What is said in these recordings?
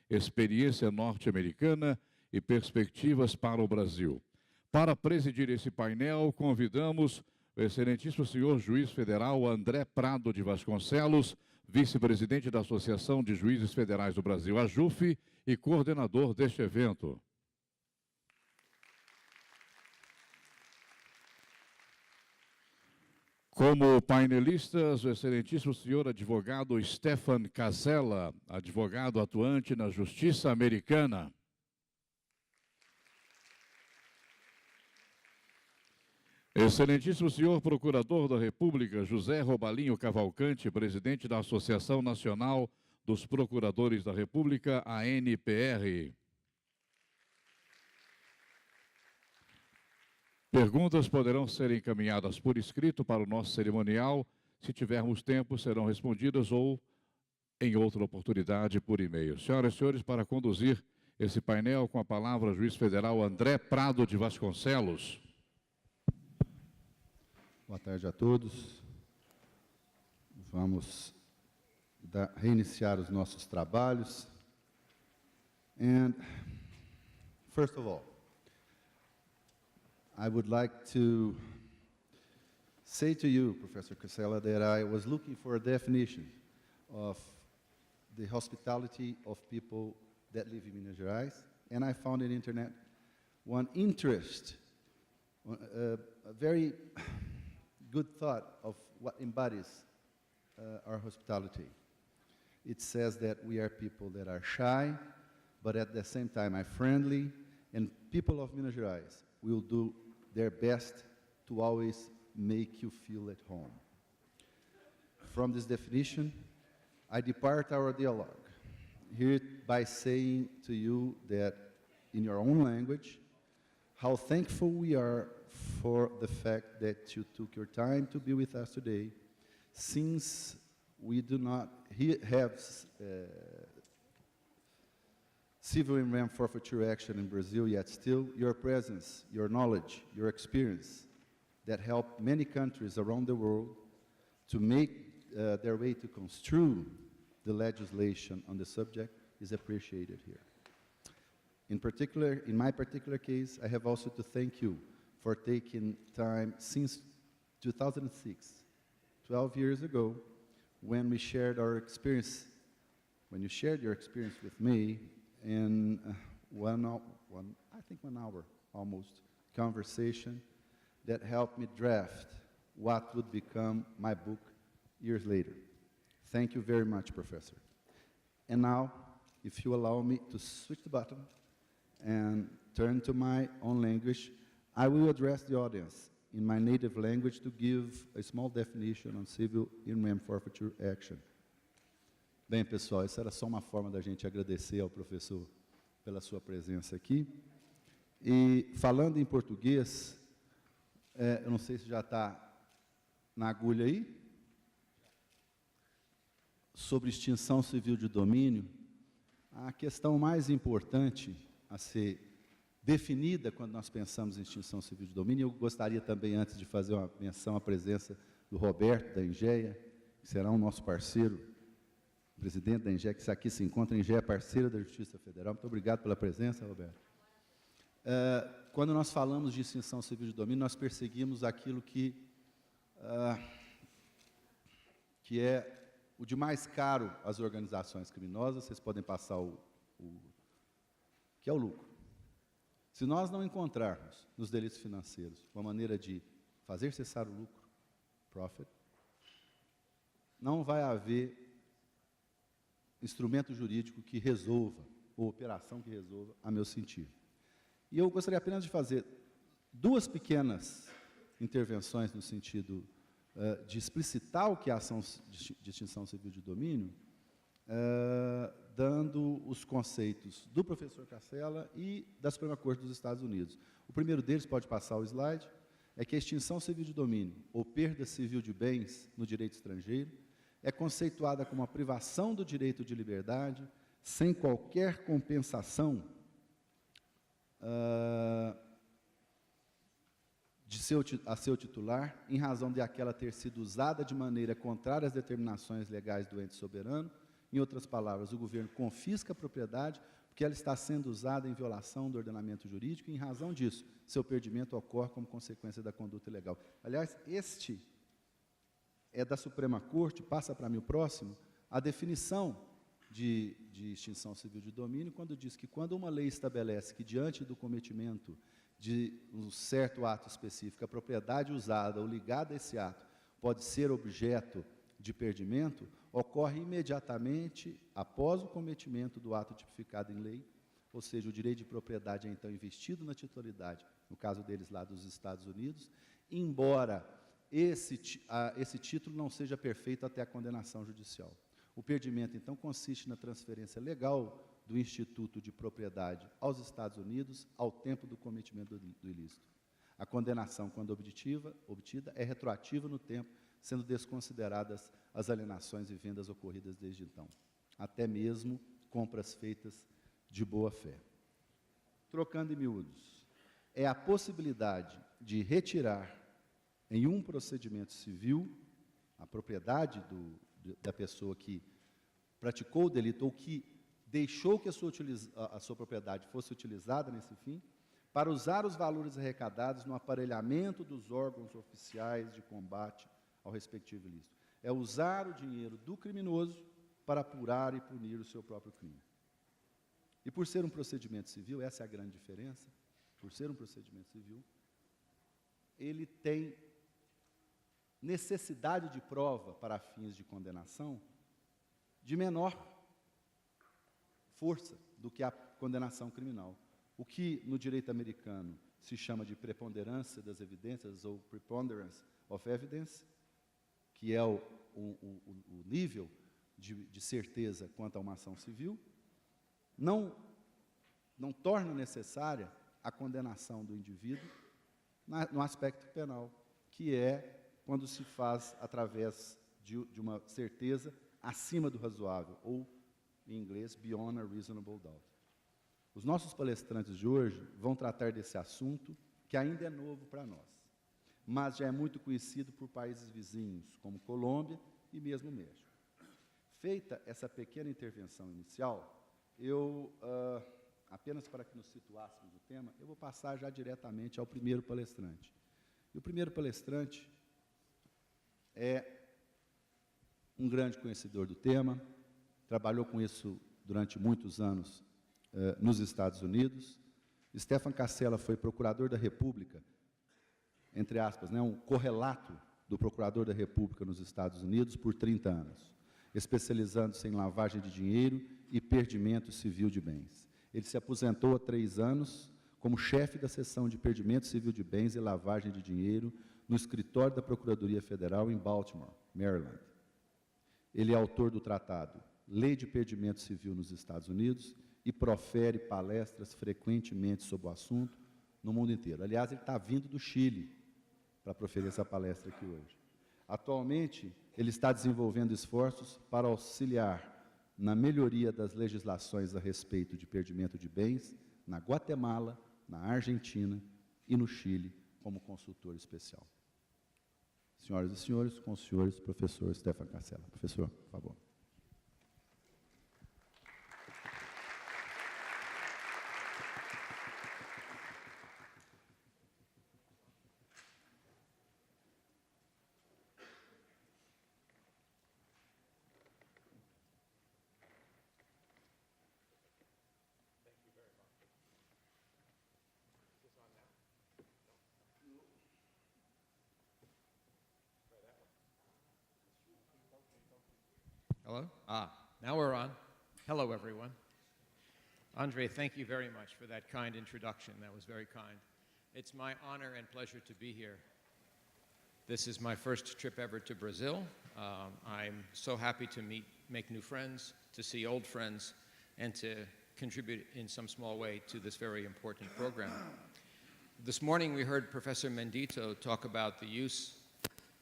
experiência norte-americana e perspectivas para o Brasil. Para presidir esse painel, convidamos o excelentíssimo senhor juiz federal André Prado de Vasconcelos, vice-presidente da Associação de Juízes Federais do Brasil, AJUF, e coordenador deste evento. Como painelistas, o excelentíssimo senhor advogado Stefan Casella, advogado atuante na Justiça Americana. Excelentíssimo senhor Procurador da República, José Robalinho Cavalcante, presidente da Associação Nacional dos Procuradores da República, ANPR. Perguntas poderão ser encaminhadas por escrito para o nosso cerimonial. Se tivermos tempo, serão respondidas ou, em outra oportunidade, por e-mail. Senhoras e senhores, para conduzir esse painel, com a palavra o juiz federal André Prado de Vasconcelos. Boa tarde a todos. Vamos reiniciar os nossos trabalhos. And, first of all, I would like to say to you, Professor Casella, that I was looking for a definition of the hospitality of people that live in Minas Gerais, and I found on the internet one interest, a very good thought of what embodies our hospitality. It says that we are people that are shy, but at the same time are friendly, and people of Minas Gerais will do their best to always make you feel at home. From this definition, I depart our dialogue here by saying to you that in your own language, how thankful we are for the fact that you took your time to be with us today, since we do not have civil and RAM forfeiture action in Brazil, yet still your presence, your knowledge, your experience that helped many countries around the world to make their way to construe the legislation on the subject is appreciated here. In particular, in my particular case, I have also to thank you for taking time since 2006, 12 years ago, when we shared our experience, when you shared your experience with me in I think 1 hour almost conversation that helped me draft what would become my book years later. Thank you very much, Professor. And now, if you allow me to switch the button and turn to my own language, I will address the audience in my native language to give a small definition on civil in rem forfeiture action. Bem, pessoal, essa era só uma forma da gente agradecer ao professor pela sua presença aqui. E, falando em português, eu não sei se já está na agulha aí, sobre extinção civil de domínio, a questão mais importante a ser definida quando nós pensamos em extinção civil de domínio, eu gostaria também, antes de fazer uma menção à presença do Roberto, da Engeia, que será o nosso parceiro, presidente da Engeia, que aqui se encontra. A Engeia é parceira da Justiça Federal. Muito obrigado pela presença, Roberto. Quando nós falamos de extinção civil de domínio, nós perseguimos aquilo que é o de mais caro às organizações criminosas. Vocês podem passar que é o lucro. Se nós não encontrarmos nos delitos financeiros uma maneira de fazer cessar o lucro, profit, não vai haver instrumento jurídico que resolva, ou operação que resolva, a meu sentir. E eu gostaria apenas de fazer duas pequenas intervenções no sentido de explicitar o que é a ação de extinção civil de domínio, dando os conceitos do professor Casella e da Suprema Corte dos Estados Unidos. O primeiro deles, pode passar o slide, é que a extinção civil de domínio, ou perda civil de bens no direito estrangeiro, é conceituada como a privação do direito de liberdade, sem qualquer compensação a seu titular, em razão de aquela ter sido usada de maneira contrária às determinações legais do ente soberano, Em outras palavras, o governo confisca a propriedade porque ela está sendo usada em violação do ordenamento jurídico e, em razão disso, seu perdimento ocorre como consequência da conduta ilegal. Aliás, este é da Suprema Corte, passa para mim o próximo, a definição de extinção civil de domínio, quando diz que quando uma lei estabelece que, diante do cometimento de um certo ato específico, a propriedade usada ou ligada a esse ato pode ser objeto de perdimento, ocorre imediatamente após o cometimento do ato tipificado em lei, ou seja, o direito de propriedade é então investido na titularidade, no caso deles lá dos Estados Unidos, embora esse título não seja perfeito até a condenação judicial. O perdimento, então, consiste na transferência legal do Instituto de Propriedade aos Estados Unidos ao tempo do cometimento do ilícito. A condenação, quando obtida, é retroativa no tempo, sendo desconsideradas as alienações e vendas ocorridas desde então, até mesmo compras feitas de boa-fé. Trocando em miúdos, é a possibilidade de retirar em um procedimento civil a propriedade da pessoa que praticou o delito ou que deixou que a sua propriedade fosse utilizada nesse fim, para usar os valores arrecadados no aparelhamento dos órgãos oficiais de combate ao respectivo ilícito. É usar o dinheiro do criminoso para apurar e punir o seu próprio crime. E por ser um procedimento civil, essa é a grande diferença, por ser um procedimento civil, ele tem necessidade de prova para fins de condenação de menor força do que a condenação criminal. O que no direito americano se chama de preponderância das evidências ou preponderance of evidence, que é o nível de certeza quanto a uma ação civil, não torna necessária a condenação do indivíduo no aspecto penal, que é quando se faz através de uma certeza acima do razoável, ou, em inglês, beyond a reasonable doubt. Os nossos palestrantes de hoje vão tratar desse assunto, que ainda é novo para nós, mas já é muito conhecido por países vizinhos, como Colômbia e mesmo México. Feita essa pequena intervenção inicial, apenas para que nos situássemos no tema, eu vou passar já diretamente ao primeiro palestrante. E o primeiro palestrante é um grande conhecedor do tema, trabalhou com isso durante muitos anos nos Estados Unidos. Stefan Cassella foi procurador da República, entre aspas, um correlato do procurador da República nos Estados Unidos por 30 anos, especializando-se em lavagem de dinheiro e perdimento civil de bens. Ele se aposentou há 3 anos como chefe da seção de perdimento civil de bens e lavagem de dinheiro no escritório da Procuradoria Federal em Baltimore, Maryland. Ele é autor do tratado Lei de Perdimento Civil nos Estados Unidos e profere palestras frequentemente sobre o assunto no mundo inteiro. Aliás, ele está vindo do Chile para proferir essa palestra aqui hoje. Atualmente, ele está desenvolvendo esforços para auxiliar na melhoria das legislações a respeito de perdimento de bens na Guatemala, na Argentina e no Chile, como consultor especial. Senhoras e senhores, com os senhores, professor Stefan Cassella. Professor, por favor. Hello? Now we're on. Hello, everyone. Andre, thank you very much for that kind introduction. That was very kind. It's my honor and pleasure to be here. This is my first trip ever to Brazil. I'm so happy to make new friends, to see old friends, and to contribute in some small way to this very important program. This morning we heard Professor Mendito talk about the use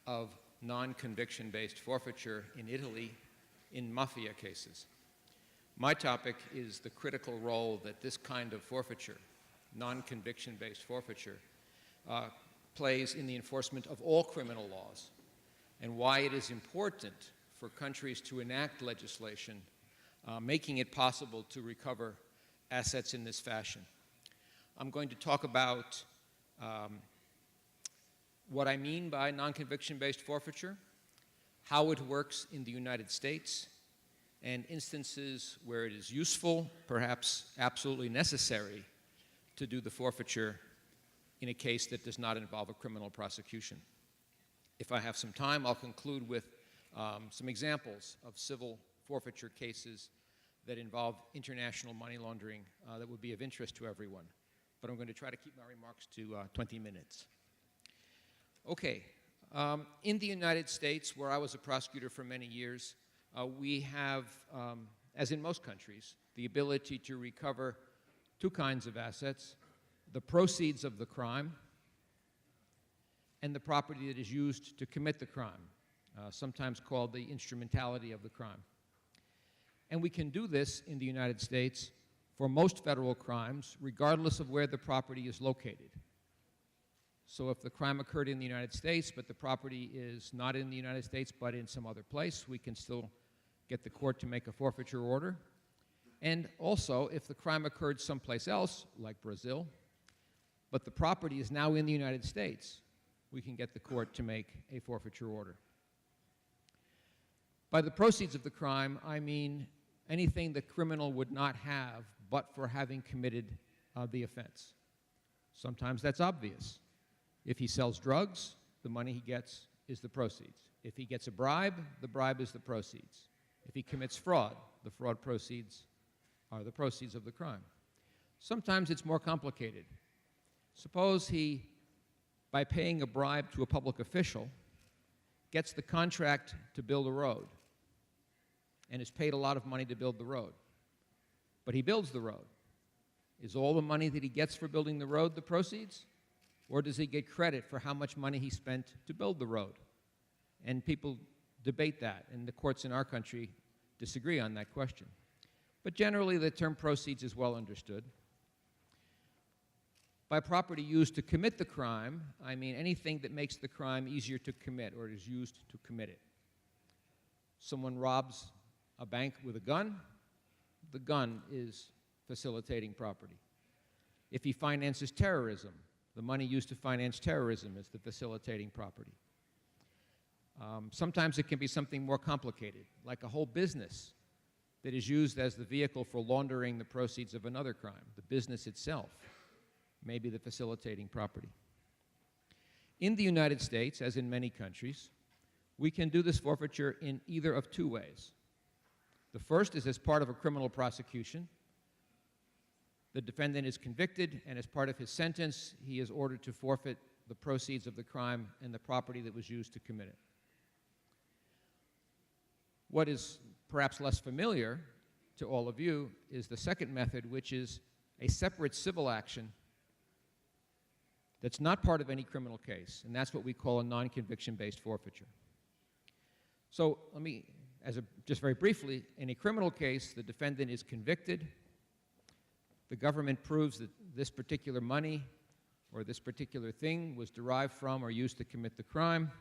of non-conviction-based forfeiture in Italy in mafia cases. My topic is the critical role that this kind of forfeiture, non-conviction-based forfeiture, plays in the enforcement of all criminal laws, and why it is important for countries to enact legislation making it possible to recover assets in this fashion. I'm going to talk about what I mean by non-conviction-based forfeiture, how it works in the United States, and instances where it is useful, perhaps absolutely necessary, to do the forfeiture in a case that does not involve a criminal prosecution. If I have some time, I'll conclude with some examples of civil forfeiture cases that involve international money laundering that would be of interest to everyone. But I'm going to try to keep my remarks to 20 minutes. Okay. In the United States, where I was a prosecutor for many years, we have, as in most countries, the ability to recover two kinds of assets: the proceeds of the crime and the property that is used to commit the crime, sometimes called the instrumentality of the crime. And we can do this in the United States for most federal crimes, regardless of where the property is located. So if the crime occurred in the United States, but the property is not in the United States, but in some other place, we can still get the court to make a forfeiture order. And also, if the crime occurred someplace else, like Brazil, but the property is now in the United States, we can get the court to make a forfeiture order. By the proceeds of the crime, I mean anything the criminal would not have but for having committed the offense. Sometimes that's obvious. If he sells drugs, the money he gets is the proceeds. If he gets a bribe, the bribe is the proceeds. If he commits fraud, the fraud proceeds are the proceeds of the crime. Sometimes it's more complicated. Suppose he, by paying a bribe to a public official, gets the contract to build a road and is paid a lot of money to build the road. But he builds the road. Is all the money that he gets for building the road the proceeds? Or does he get credit for how much money he spent to build the road? And people debate that, and the courts in our country disagree on that question. But generally, the term proceeds is well understood. By property used to commit the crime, I mean anything that makes the crime easier to commit or is used to commit it. Someone robs a bank with a gun, the gun is facilitating property. If he finances terrorism, the money used to finance terrorism is the facilitating property. Sometimes it can be something more complicated, like a whole business that is used as the vehicle for laundering the proceeds of another crime. The business itself may be the facilitating property. In the United States, as in many countries, we can do this forfeiture in either of two ways. The first is as part of a criminal prosecution. The defendant is convicted, and as part of his sentence, he is ordered to forfeit the proceeds of the crime and the property that was used to commit it. What is perhaps less familiar to all of you is the second method, which is a separate civil action that's not part of any criminal case, and that's what we call a non-conviction-based forfeiture. So let me, just very briefly, in a criminal case, the defendant is convicted. The government proves that this particular money or this particular thing was derived from or used to commit the crime,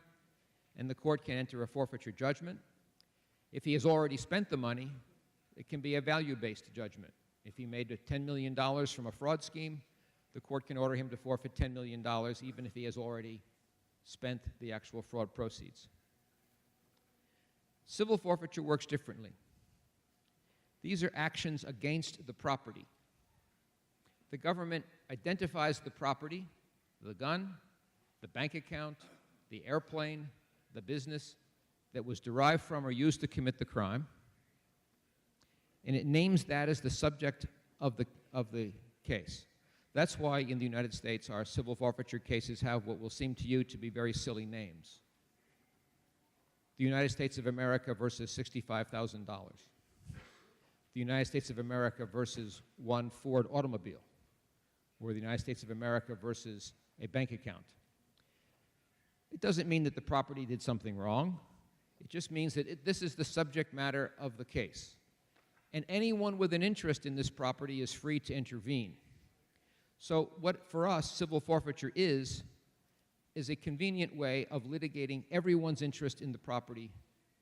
and the court can enter a forfeiture judgment. If he has already spent the money, it can be a value-based judgment. If he made $10 million from a fraud scheme, the court can order him to forfeit $10 million even if he has already spent the actual fraud proceeds. Civil forfeiture works differently. These are actions against the property. The government identifies the property, the gun, the bank account, the airplane, the business that was derived from or used to commit the crime, and it names that as the subject of the case. That's why in the United States our civil forfeiture cases have what will seem to you to be very silly names. The United States of America versus $65,000. The United States of America versus one Ford automobile, or the United States of America versus a bank account. It doesn't mean that the property did something wrong. It just means that this is the subject matter of the case. And anyone with an interest in this property is free to intervene. So what, for us, civil forfeiture is a convenient way of litigating everyone's interest in the property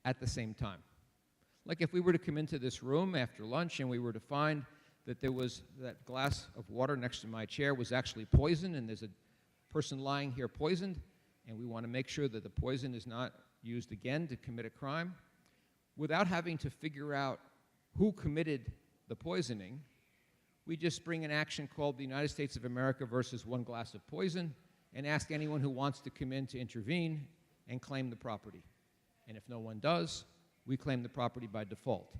at the same time. Like if we were to come into this room after lunch and we were to find that there was that glass of water next to my chair was actually poison and there's a person lying here poisoned, and we want to make sure that the poison is not used again to commit a crime, without having to figure out who committed the poisoning, we just bring an action called the United States of America versus one glass of poison and ask anyone who wants to come in to intervene and claim the property. And if no one does, we claim the property by default.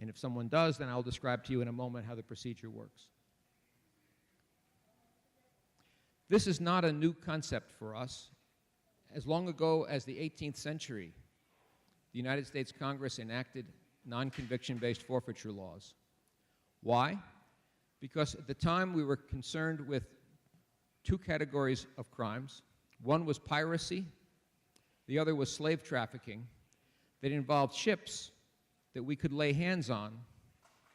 And if someone does, then I'll describe to you in a moment how the procedure works. This is not a new concept for us. As long ago as the 18th century, the United States Congress enacted non-conviction-based forfeiture laws. Why? Because at the time we were concerned with two categories of crimes. One was piracy, the other was slave trafficking that involved ships that we could lay hands on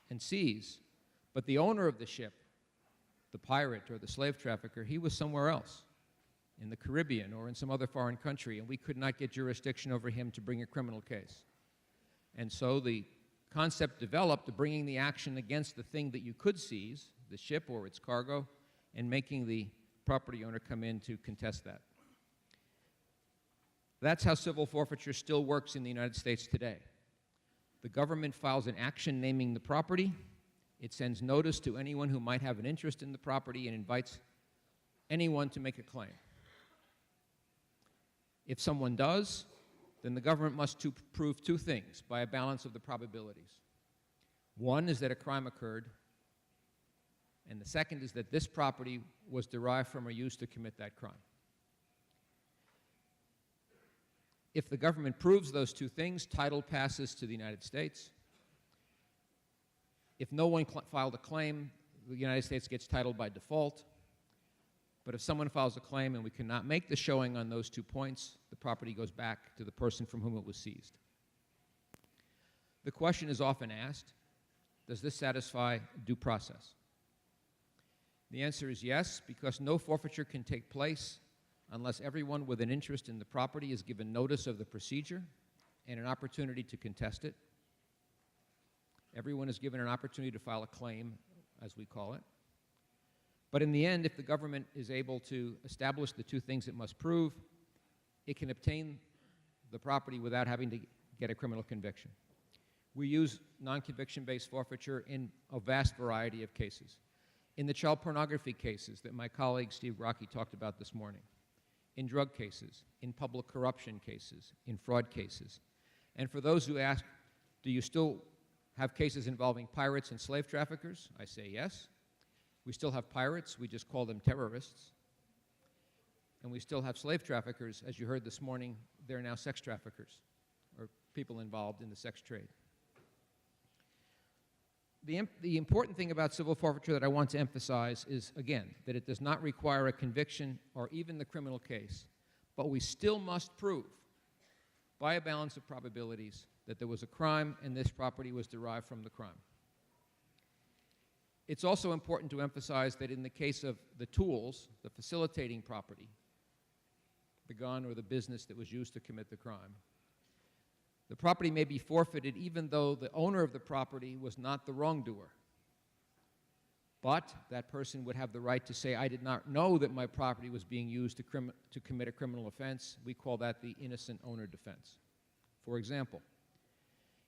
and seize, but the owner of the ship, the pirate or the slave trafficker, he was somewhere else, in the Caribbean or in some other foreign country, and we could not get jurisdiction over him to bring a criminal case. And so the concept developed of bringing the action against the thing that you could seize, the ship or its cargo, and making the property owner come in to contest that. That's how civil forfeiture still works in the United States today. The government files an action naming the property. It sends notice to anyone who might have an interest in the property and invites anyone to make a claim. If someone does, then the government must prove two things by a balance of the probabilities. One is that a crime occurred, and the second is that this property was derived from or used to commit that crime. If the government proves those two things, title passes to the United States. If no one filed a claim, the United States gets title by default. But if someone files a claim and we cannot make the showing on those 2 points, the property goes back to the person from whom it was seized. The question is often asked, does this satisfy due process? The answer is yes, because no forfeiture can take place unless everyone with an interest in the property is given notice of the procedure and an opportunity to contest it. Everyone is given an opportunity to file a claim, as we call it. But in the end, if the government is able to establish the two things it must prove, it can obtain the property without having to get a criminal conviction. We use non-conviction-based forfeiture in a vast variety of cases. In the child pornography cases that my colleague Steve Rocky talked about this morning, in drug cases, in public corruption cases, in fraud cases. And for those who ask, do you still have cases involving pirates and slave traffickers? I say yes. We still have pirates, we just call them terrorists. And we still have slave traffickers. As you heard this morning, they're now sex traffickers, or people involved in the sex trade. The important thing about civil forfeiture that I want to emphasize is, again, that it does not require a conviction or even the criminal case, but we still must prove, by a balance of probabilities, that there was a crime and this property was derived from the crime. It's also important to emphasize that in the case of the tools, the facilitating property, the gun or the business that was used to commit the crime, the property may be forfeited even though the owner of the property was not the wrongdoer. But that person would have the right to say, I did not know that my property was being used to commit a criminal offense. We call that the innocent owner defense. For example,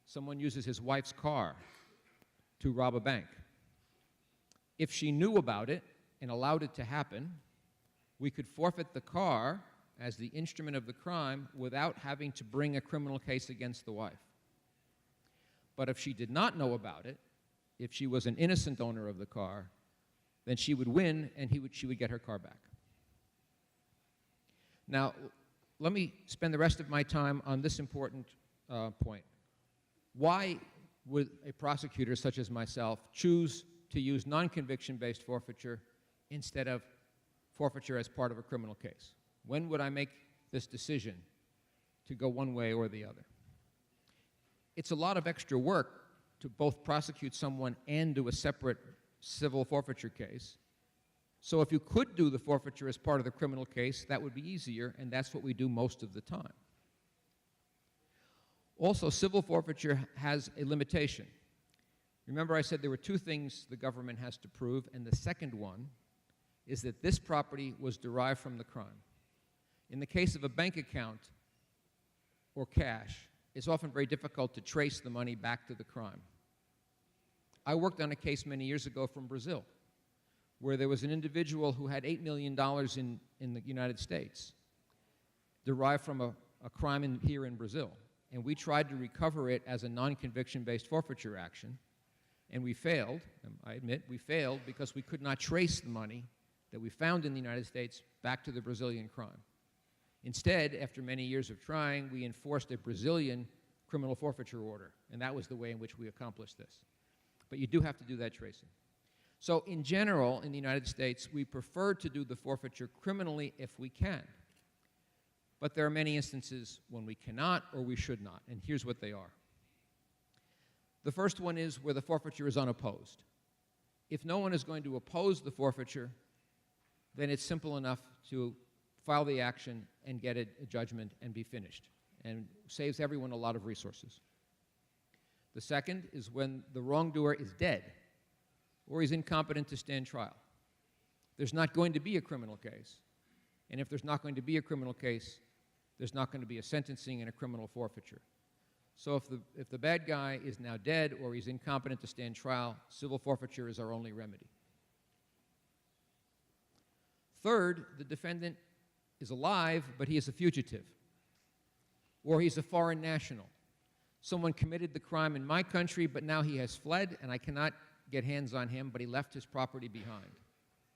someone uses his wife's car to rob a bank. If she knew about it and allowed it to happen, we could forfeit the car as the instrument of the crime without having to bring a criminal case against the wife. But if she did not know about it, if she was an innocent owner of the car, then she would win and she would get her car back. Now, let me spend the rest of my time on this important point. Why would a prosecutor such as myself choose to use non-conviction-based forfeiture instead of forfeiture as part of a criminal case? When would I make this decision to go one way or the other? It's a lot of extra work to both prosecute someone and do a separate civil forfeiture case. So if you could do the forfeiture as part of the criminal case, that would be easier, and that's what we do most of the time. Also, civil forfeiture has a limitation. Remember I said there were two things the government has to prove, and the second one is that this property was derived from the crime. In the case of a bank account or cash, it's often very difficult to trace the money back to the crime. I worked on a case many years ago from Brazil, where there was an individual who had $8 million in the United States, derived from a crime here in Brazil. And we tried to recover it as a non-conviction-based forfeiture action, and we failed. I admit, we failed because we could not trace the money that we found in the United States back to the Brazilian crime. Instead, after many years of trying, we enforced a Brazilian criminal forfeiture order, and that was the way in which we accomplished this. But you do have to do that tracing. So in general, in the United States, we prefer to do the forfeiture criminally if we can. But there are many instances when we cannot or we should not, and here's what they are. The first one is where the forfeiture is unopposed. If no one is going to oppose the forfeiture, then it's simple enough to file the action and get a judgment and be finished, and saves everyone a lot of resources. The second is when the wrongdoer is dead or he's incompetent to stand trial. There's not going to be a criminal case, and if there's not going to be a criminal case, there's not going to be a sentencing and a criminal forfeiture. So if the bad guy is now dead or he's incompetent to stand trial, civil forfeiture is our only remedy. Third, the defendant is alive, but he is a fugitive, or he's a foreign national. Someone committed the crime in my country, but now he has fled, and I cannot get hands on him, but he left his property behind.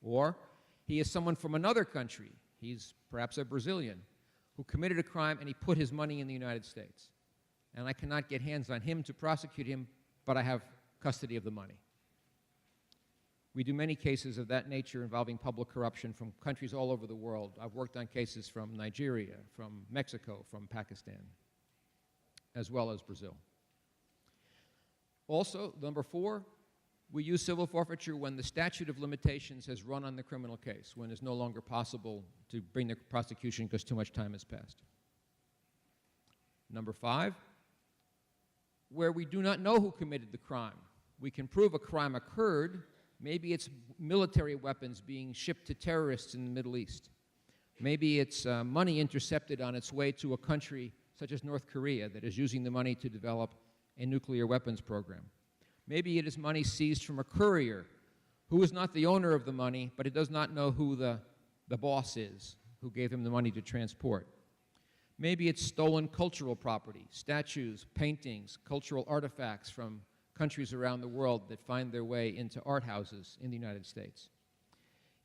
Or he is someone from another country. He's perhaps a Brazilian who committed a crime, and he put his money in the United States. And I cannot get hands on him to prosecute him, but I have custody of the money. We do many cases of that nature involving public corruption from countries all over the world. I've worked on cases from Nigeria, from Mexico, from Pakistan, as well as Brazil. Also, number 4, we use civil forfeiture when the statute of limitations has run on the criminal case, when it's no longer possible to bring the prosecution because too much time has passed. Number 5, where we do not know who committed the crime. We can prove a crime occurred. Maybe it's military weapons being shipped to terrorists in the Middle East. Maybe it's money intercepted on its way to a country such as North Korea that is using the money to develop a nuclear weapons program. Maybe it is money seized from a courier who is not the owner of the money, but he does not know who the boss is who gave him the money to transport. Maybe it's stolen cultural property, statues, paintings, cultural artifacts from countries around the world that find their way into art houses in the United States.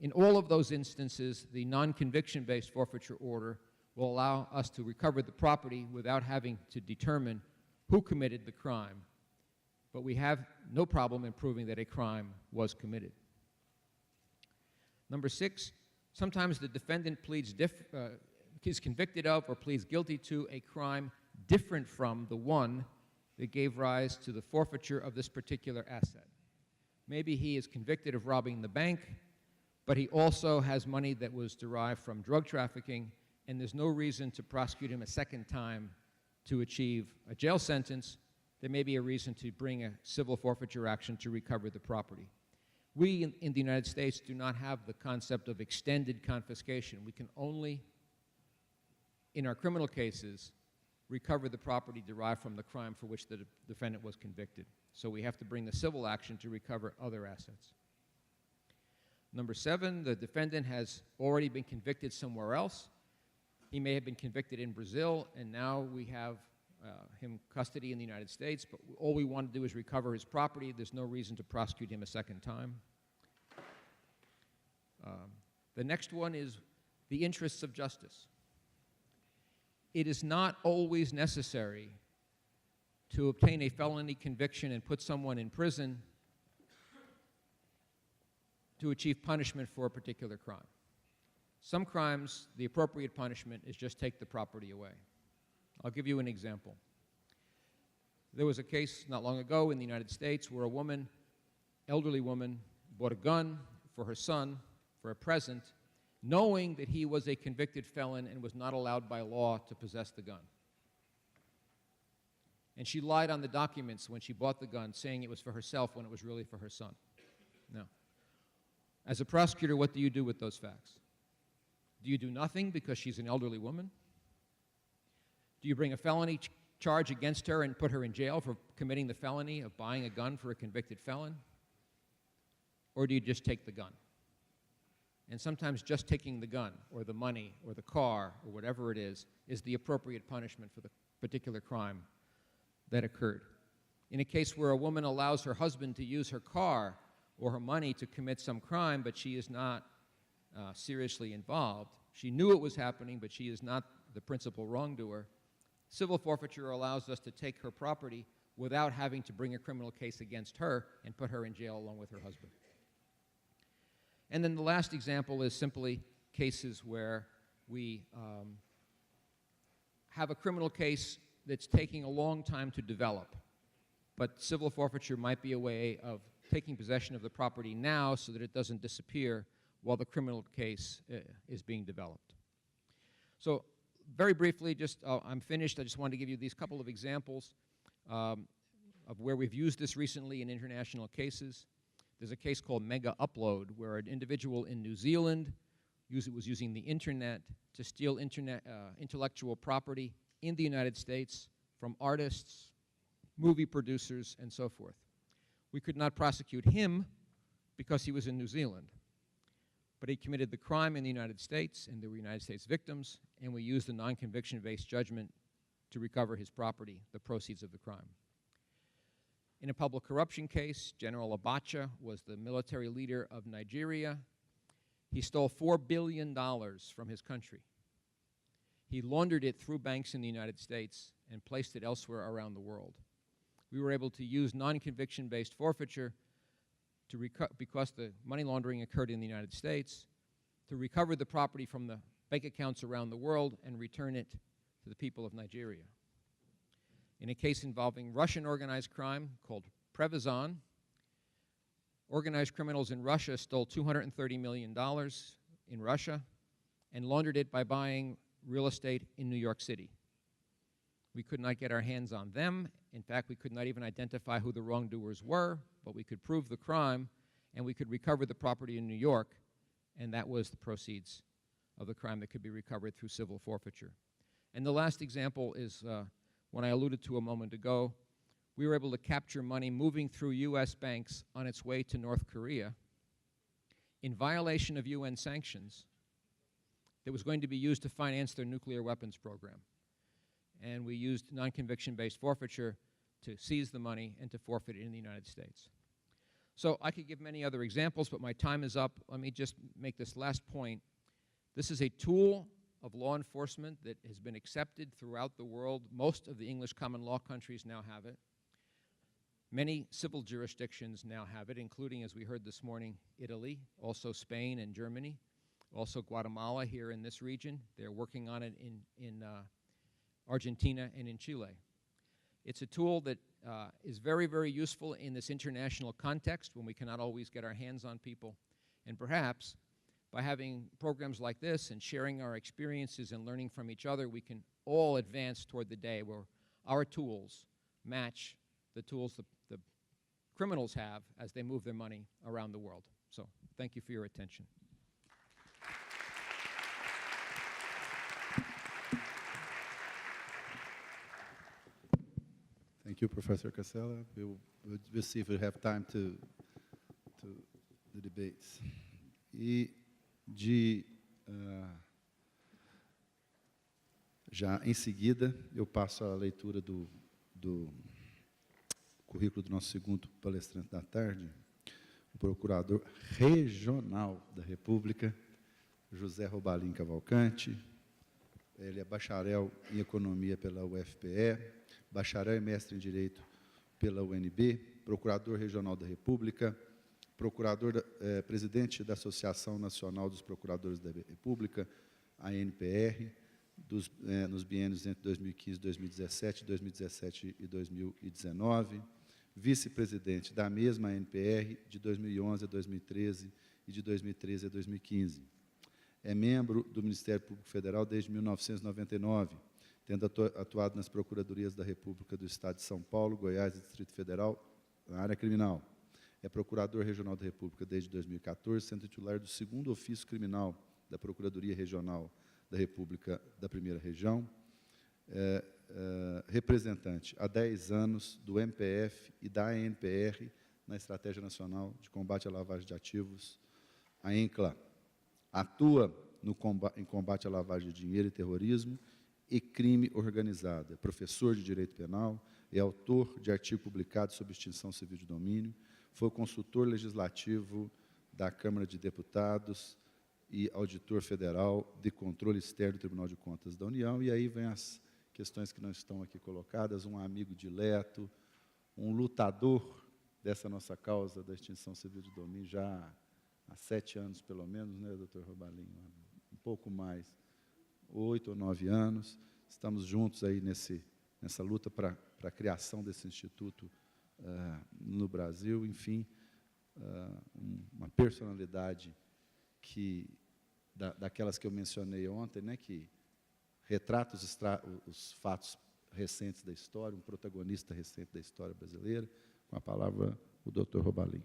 In all of those instances, the non-conviction-based forfeiture order will allow us to recover the property without having to determine who committed the crime, but we have no problem in proving that a crime was committed. Number 6, sometimes the defendant is convicted of or pleads guilty to a crime different from the one that gave rise to the forfeiture of this particular asset. Maybe he is convicted of robbing the bank, but he also has money that was derived from drug trafficking, and there's no reason to prosecute him a second time to achieve a jail sentence. There may be a reason to bring a civil forfeiture action to recover the property. We in the United States do not have the concept of extended confiscation. We can only, in our criminal cases, recover the property derived from the crime for which the defendant was convicted. So we have to bring the civil action to recover other assets. Number 7, the defendant has already been convicted somewhere else. He may have been convicted in Brazil, and now we have him custody in the United States, but all we want to do is recover his property. There's no reason to prosecute him a second time. The next one is the interests of justice. It is not always necessary to obtain a felony conviction and put someone in prison to achieve punishment for a particular crime. Some crimes, the appropriate punishment is just take the property away. I'll give you an example. There was a case not long ago in the United States where a woman, elderly woman, bought a gun for her son for a present, knowing that he was a convicted felon and was not allowed by law to possess the gun. And she lied on the documents when she bought the gun, saying it was for herself when it was really for her son. No. As a prosecutor, what do you do with those facts? Do you do nothing because she's an elderly woman? Do you bring a felony charge against her and put her in jail for committing the felony of buying a gun for a convicted felon? Or do you just take the gun? And sometimes just taking the gun or the money or the car or whatever it is the appropriate punishment for the particular crime that occurred. In a case where a woman allows her husband to use her car or her money to commit some crime, but she is not seriously involved, she knew it was happening, but she is not the principal wrongdoer, civil forfeiture allows us to take her property without having to bring a criminal case against her and put her in jail along with her husband. And then the last example is simply cases where we have a criminal case that's taking a long time to develop, but civil forfeiture might be a way of taking possession of the property now so that it doesn't disappear while the criminal case is being developed. So very briefly, I'm finished. I just wanted to give you these couple of examples of where we've used this recently in international cases. There's a case called Mega Upload, where an individual in New Zealand was using the internet to steal intellectual property in the United States from artists, movie producers, and so forth. We could not prosecute him because he was in New Zealand. But he committed the crime in the United States, and there were United States victims, and we used a non-conviction-based judgment to recover his property, the proceeds of the crime. In a public corruption case, General Abacha was the military leader of Nigeria. He stole $4 billion from his country. He laundered it through banks in the United States and placed it elsewhere around the world. We were able to use non-conviction-based forfeiture because the money laundering occurred in the United States, to recover the property from the bank accounts around the world and return it to the people of Nigeria. In a case involving Russian organized crime called Prevazon, organized criminals in Russia stole $230 million in Russia and laundered it by buying real estate in New York City. We could not get our hands on them. In fact, we could not even identify who the wrongdoers were, but we could prove the crime, and we could recover the property in New York, and that was the proceeds of the crime that could be recovered through civil forfeiture. And the last example is one I alluded to a moment ago. We were able to capture money moving through U.S. banks on its way to North Korea in violation of UN sanctions that was going to be used to finance their nuclear weapons program. And we used non-conviction-based forfeiture to seize the money and to forfeit it in the United States. So I could give many other examples, but my time is up. Let me just make this last point. This is a tool of law enforcement that has been accepted throughout the world. Most of the English common law countries now have it. Many civil jurisdictions now have it, including, as we heard this morning, Italy, also Spain and Germany, also Guatemala here in this region. They're working on it in Argentina and in Chile. It's a tool that is very, very useful in this international context when we cannot always get our hands on people. And perhaps by having programs like this and sharing our experiences and learning from each other, we can all advance toward the day where our tools match the tools the criminals have as they move their money around the world. So thank you for your attention. Thank you, Professor Casella. We'll see if we have time to the debates. Já em seguida, eu passo a leitura do currículo do nosso segundo palestrante da tarde, o Procurador Regional da República, José Robalim Cavalcante. Ele é bacharel em Economia pela UFPE, bacharel e mestre em Direito pela UNB, Procurador Regional da República, presidente da Associação Nacional dos Procuradores da República, ANPR, nos biênios entre 2015, 2017, 2017 e 2019, vice-presidente da mesma ANPR de 2011 a 2013 e de 2013 a 2015. É membro do Ministério Público Federal desde 1999 tendo atuado nas Procuradorias da República do Estado de São Paulo, Goiás e Distrito Federal, na área criminal. É Procurador Regional da República desde 2014, sendo titular do 2º Ofício Criminal da Procuradoria Regional da República da Primeira Região, representante há 10 anos do MPF e da ANPR na Estratégia Nacional de Combate à Lavagem de Ativos, a ENCLA. Atua em combate à lavagem de dinheiro e terrorismo e crime organizado. É professor de Direito Penal, é autor de artigo publicado sobre extinção civil de domínio, foi consultor legislativo da Câmara de Deputados e auditor federal de controle externo do Tribunal de Contas da União, e aí vem as questões que não estão aqui colocadas, um amigo dileto, um lutador dessa nossa causa da extinção civil de domínio já há 7 anos, pelo menos, né, doutor Robalinho? Um pouco mais, 8 ou 9 anos. Estamos juntos aí nessa luta para a criação desse instituto no Brasil. Enfim, uma personalidade daquelas que eu mencionei ontem, né, que retrata os fatos recentes da história, um protagonista recente da história brasileira. Com a palavra, o doutor Robalinho.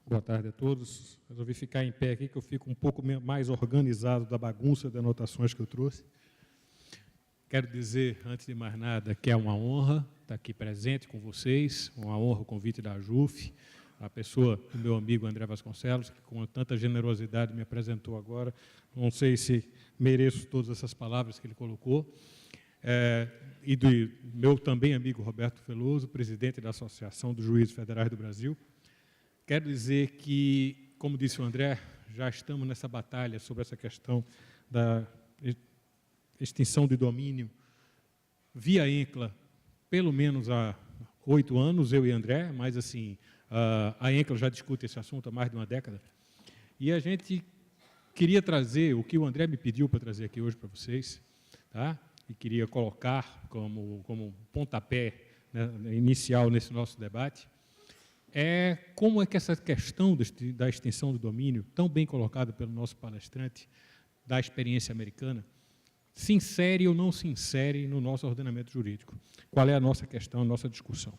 Boa tarde a todos. Resolvi ficar em pé aqui, que eu fico um pouco mais organizado da bagunça de anotações que eu trouxe. Quero dizer, antes de mais nada, que é uma honra estar aqui presente com vocês, uma honra o convite da AJUF, a pessoa do meu amigo André Vasconcelos, que com tanta generosidade me apresentou agora. Não sei se mereço todas essas palavras que ele colocou. E do meu também amigo Roberto Veloso, presidente da Associação dos Juízes Federais do Brasil. Quero dizer que, como disse o André, já estamos nessa batalha sobre essa questão da extinção de domínio via ENCLA, pelo menos há 8 anos, eu e André, mas assim, a ENCLA já discute esse assunto há mais de uma década. E a gente queria trazer o que o André me pediu para trazer aqui hoje para vocês, tá? E queria colocar como pontapé, né, inicial nesse nosso debate, como é que essa questão da extinção do domínio, tão bem colocada pelo nosso palestrante da experiência americana, se insere ou não se insere no nosso ordenamento jurídico. Qual é a nossa questão, a nossa discussão?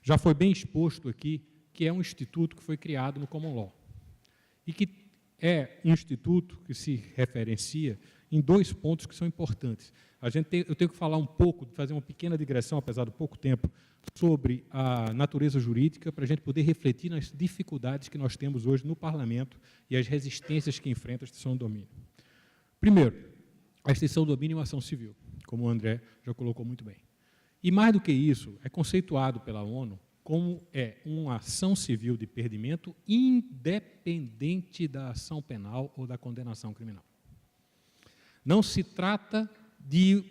Já foi bem exposto aqui que é um instituto que foi criado no Common Law e que é um instituto que se referencia em 2 pontos que são importantes. Eu tenho que falar um pouco, fazer uma pequena digressão, apesar do pouco tempo, sobre a natureza jurídica, para a gente poder refletir nas dificuldades que nós temos hoje no Parlamento e as resistências que enfrenta a extinção do domínio. Primeiro, a extinção do domínio é uma ação civil, como o André já colocou muito bem. E, mais do que isso, é conceituado pela ONU como uma ação civil de perdimento independente da ação penal ou da condenação criminal. Não se trata de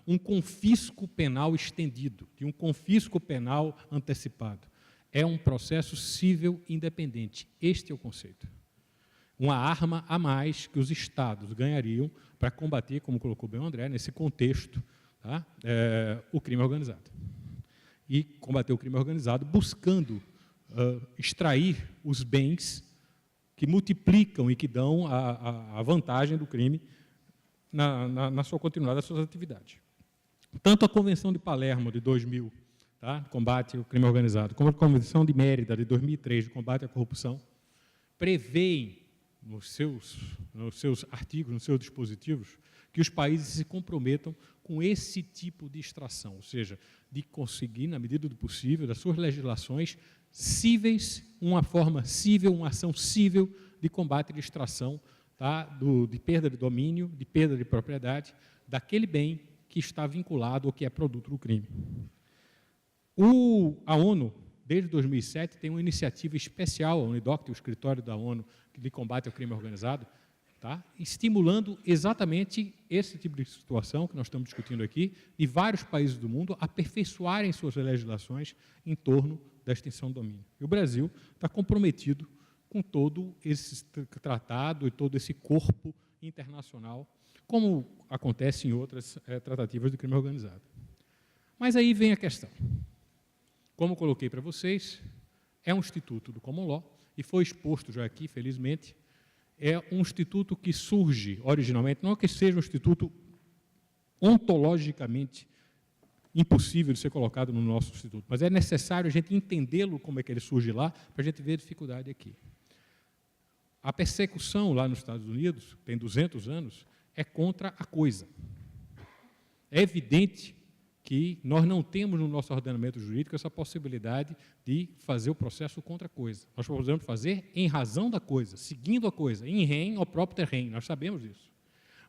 um confisco penal estendido, de um confisco penal antecipado. É um processo civil independente. Este é o conceito. Uma arma a mais que os Estados ganhariam para combater, como colocou bem o André, nesse contexto, tá? O crime organizado. E combater o crime organizado buscando extrair os bens que multiplicam e que dão a vantagem do crime na sua continuidade das suas atividades. Tanto a Convenção de Palermo, de 2000, tá? Combate ao crime organizado, como a Convenção de Mérida, de 2003, de combate à corrupção, prevêem nos seus artigos, nos seus dispositivos, que os países se comprometam com esse tipo de extração, ou seja, de conseguir, na medida do possível, das suas legislações cíveis, uma forma cível, uma ação cível de combate e de extração, tá, de perda de domínio, de perda de propriedade, daquele bem que está vinculado ou que é produto do crime. A ONU, desde 2007, tem uma iniciativa especial, a UNIDOC, o escritório da ONU de combate ao crime organizado, tá, estimulando exatamente esse tipo de situação que nós estamos discutindo aqui, e vários países do mundo aperfeiçoarem suas legislações em torno da extinção do domínio. E o Brasil está comprometido com todo esse tratado e todo esse corpo internacional, como acontece em outras tratativas de crime organizado. Mas aí vem a questão. Como coloquei para vocês, é um instituto do Common Law, e foi exposto já aqui, felizmente, é um instituto que surge originalmente, não que seja um instituto ontologicamente impossível de ser colocado no nosso instituto, mas é necessário a gente entendê-lo como é que ele surge lá, para a gente ver a dificuldade aqui. A persecução lá nos Estados Unidos, tem 200 anos, é contra a coisa. É evidente que nós não temos no nosso ordenamento jurídico essa possibilidade de fazer o processo contra a coisa. Nós podemos fazer em razão da coisa, seguindo a coisa, in rem ao próprio terreno, nós sabemos disso.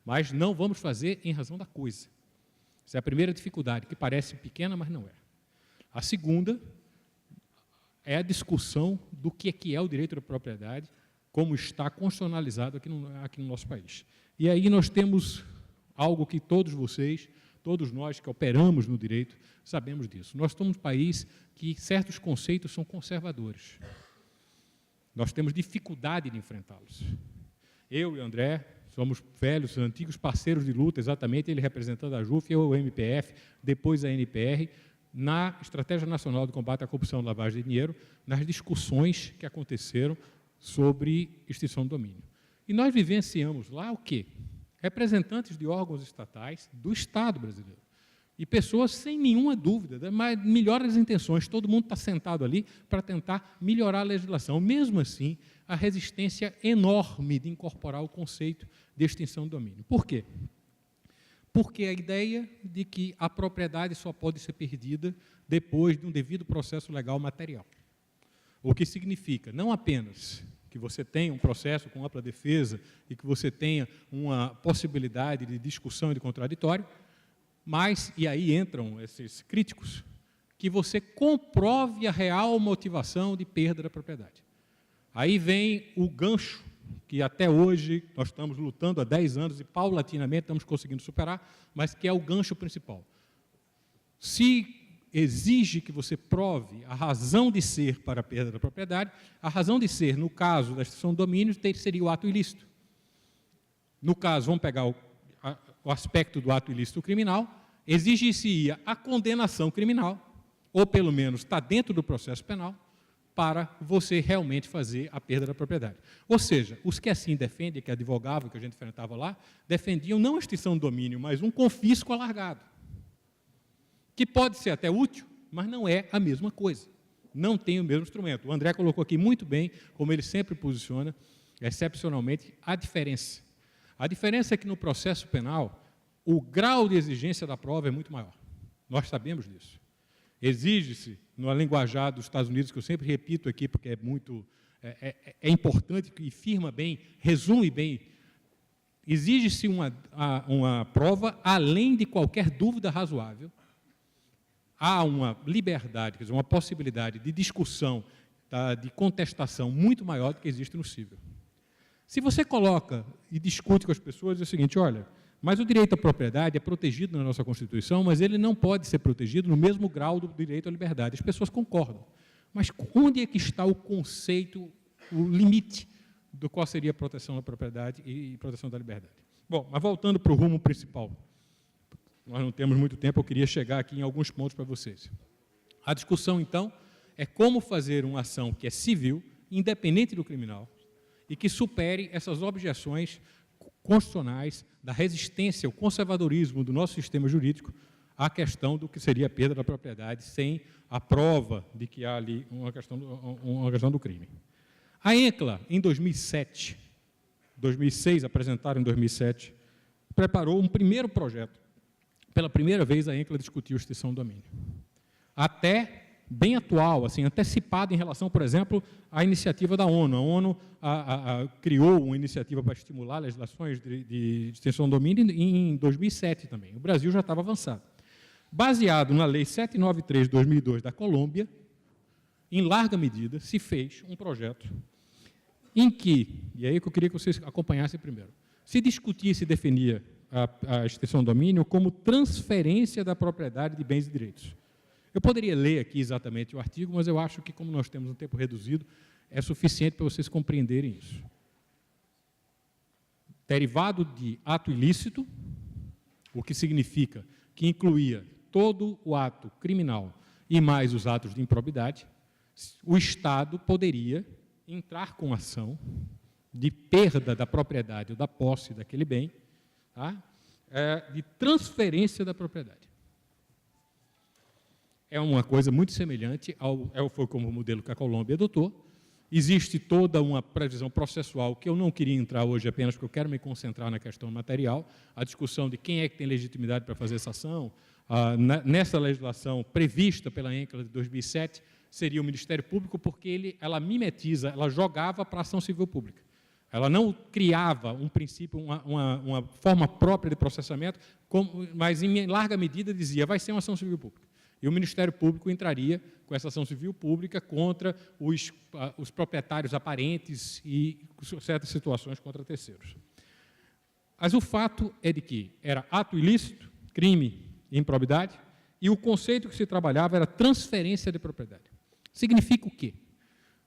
Mas não vamos fazer em razão da coisa. Essa é a primeira dificuldade, que parece pequena, mas não é. A segunda é a discussão do que é o direito da propriedade, como está constitucionalizado aqui no nosso país. E aí nós temos algo que todos vocês, todos nós que operamos no direito, sabemos disso. Nós somos um país que certos conceitos são conservadores. Nós temos dificuldade de enfrentá-los. Eu e o André somos velhos, antigos parceiros de luta, exatamente, ele representando a JUF, eu o MPF, depois a NPR, na Estratégia Nacional de Combate à Corrupção e Lavagem de Dinheiro, nas discussões que aconteceram sobre extinção do domínio. E nós vivenciamos lá o quê? Representantes de órgãos estatais do Estado brasileiro. E pessoas sem nenhuma dúvida, mas melhores intenções, todo mundo está sentado ali para tentar melhorar a legislação. Mesmo assim, a resistência enorme de incorporar o conceito de extinção do domínio. Por quê? Porque a ideia de que a propriedade só pode ser perdida depois de um devido processo legal material. O que significa não apenas que você tenha um processo com ampla defesa e que você tenha uma possibilidade de discussão e de contraditório, mas, e aí entram esses críticos, que você comprove a real motivação de perda da propriedade. Aí vem o gancho, que até hoje nós estamos lutando há 10 anos e paulatinamente estamos conseguindo superar, mas que é o gancho principal. Se exige que você prove a razão de ser para a perda da propriedade, a razão de ser, no caso da extinção do domínio, seria o ato ilícito. No caso, vamos pegar o aspecto do ato ilícito criminal, exige-se a condenação criminal, ou pelo menos está dentro do processo penal, para você realmente fazer a perda da propriedade. Ou seja, os que assim defendem, que advogavam, que a gente enfrentava lá, defendiam não a extinção do domínio, mas um confisco alargado, que pode ser até útil, mas não é a mesma coisa. Não tem o mesmo instrumento. O André colocou aqui muito bem, como ele sempre posiciona, excepcionalmente, a diferença. A diferença é que no processo penal, o grau de exigência da prova é muito maior. Nós sabemos disso. Exige-se, no linguajar dos Estados Unidos, que eu sempre repito aqui, porque é muito importante e firma bem, resume bem, exige-se uma prova além de qualquer dúvida razoável. Há uma liberdade, quer dizer, uma possibilidade de discussão, de contestação muito maior do que existe no cível. Se você coloca e discute com as pessoas, é o seguinte, olha, mas o direito à propriedade é protegido na nossa Constituição, mas ele não pode ser protegido no mesmo grau do direito à liberdade. As pessoas concordam. Mas onde é que está o conceito, o limite do qual seria a proteção da propriedade e proteção da liberdade? Bom, mas voltando para o rumo principal. Nós não temos muito tempo, eu queria chegar aqui em alguns pontos para vocês. A discussão, então, é como fazer uma ação que é civil, independente do criminal, e que supere essas objeções constitucionais da resistência ao conservadorismo do nosso sistema jurídico à questão do que seria a perda da propriedade sem a prova de que há ali uma questão do crime. A ENCLA, em 2006, apresentaram em 2007, preparou um primeiro projeto. Pela primeira vez, a ENCLA discutiu extinção do domínio. Até bem atual, assim, antecipada em relação, por exemplo, à iniciativa da ONU. A ONU criou uma iniciativa para estimular legislações de extinção do domínio em 2007 também. O Brasil já estava avançado. Baseado na Lei 793 de 2002 da Colômbia, em larga medida, se fez um projeto em que, e aí que eu queria que vocês acompanhassem primeiro, se discutia e se definia a extinção do domínio como transferência da propriedade de bens e direitos. Eu poderia ler aqui exatamente o artigo, mas eu acho que, como nós temos um tempo reduzido, é suficiente para vocês compreenderem isso. Derivado de ato ilícito, o que significa que incluía todo o ato criminal e mais os atos de improbidade, o Estado poderia entrar com ação de perda da propriedade ou da posse daquele bem, tá? De transferência da propriedade. É uma coisa muito semelhante foi como o modelo que a Colômbia adotou. Existe toda uma previsão processual que eu não queria entrar hoje apenas porque eu quero me concentrar na questão material, a discussão de quem é que tem legitimidade para fazer essa ação. Nessa legislação prevista pela ENCLA de 2007, seria o Ministério Público, porque ela mimetiza, ela jogava para a ação civil pública. Ela não criava um princípio, uma forma própria de processamento, mas, em larga medida, dizia, vai ser uma ação civil pública. E o Ministério Público entraria com essa ação civil pública contra os proprietários aparentes e certas situações contra terceiros. Mas o fato é de que era ato ilícito, crime e improbidade, e o conceito que se trabalhava era transferência de propriedade. Significa o quê?